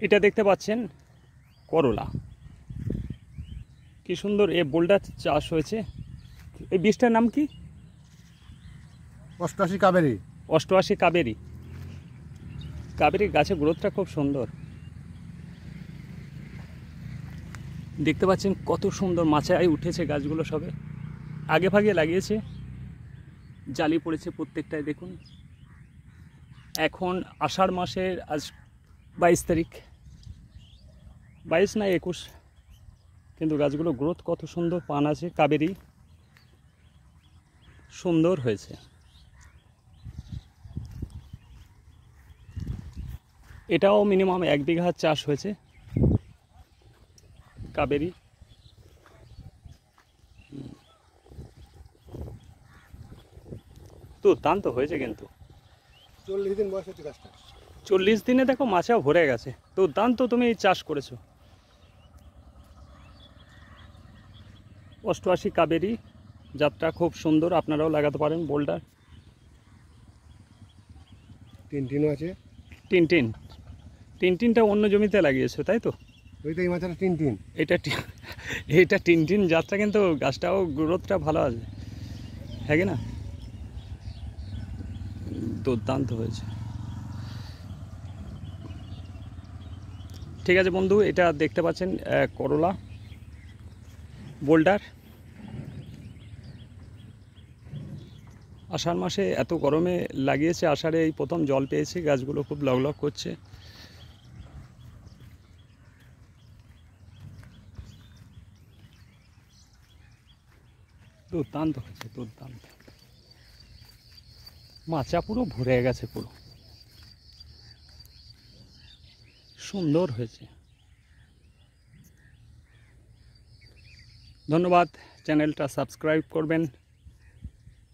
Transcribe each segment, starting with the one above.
এটা দেখতে পাচ্ছেন করলা, কি সুন্দর এ বোল্ডার চাষ হয়েছে। এই বীজটার নাম কি? 88 কাবেরী। 88 কাবেরী। কাবেরী গাছের গ্রোথটা খুব সুন্দর, দেখতে পাচ্ছেন কত সুন্দর মাচায় উঠেছে গাছগুলো। সবে আগে ভাগে লাগিয়েছে, জালি পড়েছে প্রত্যেকটায়। দেখুন এখন আষাঢ় মাসের আজ 22 তারিখ, 22 না 21, কিন্তু গাছগুলো গ্রোথ কত সুন্দর, পান আছে। কাবেরী সুন্দর হয়েছে। এটাও মিনিমাম 1 বিঘা চাষ হয়েছে কাবেরী। দুর্দান্ত হয়েছে কিন্তু। 40 দিন বয়স হচ্ছে গাছটা। 40 দিনে দেখো মাচা ভরে গেছে। দুর্দান্ত তুমি চাষ করেছো। 88 কাবেরী জাতটা খুব সুন্দর, আপনারাও লাগাতে পারেন। বোল্ডার টিনটিনও আছে। টিনটিনটা অন্য জমিতে লাগিয়েছো তাই তো? ওইটা এই মাথাটা টিনটিন। এটা টিনটিন জাতটা, কিন্তু গাছটাও গ্রোথটা ভালো আছে, হ্যাঁ কি না? দুর্দান্ত হয়েছে। ঠিক আছে বন্ধু, এটা দেখতে পাচ্ছেন করলা বোল্ডার। আষাঢ় মাসে এত গরমে লাগিয়েছে, আষাঢ়ে এই প্রথম জল পেয়েছে, গাছগুলো খুব লগলগ করছে। দুর্দান্ত হয়েছে, দুর্দান্ত। মাচা পুরো ভরে গেছে, পুরো সুন্দর হয়েছে। ধন্যবাদ। চ্যানেলটা সাবস্ক্রাইব করবেন,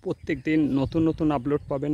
প্রত্যেক দিন নতুন নতুন আপলোড পাবেন।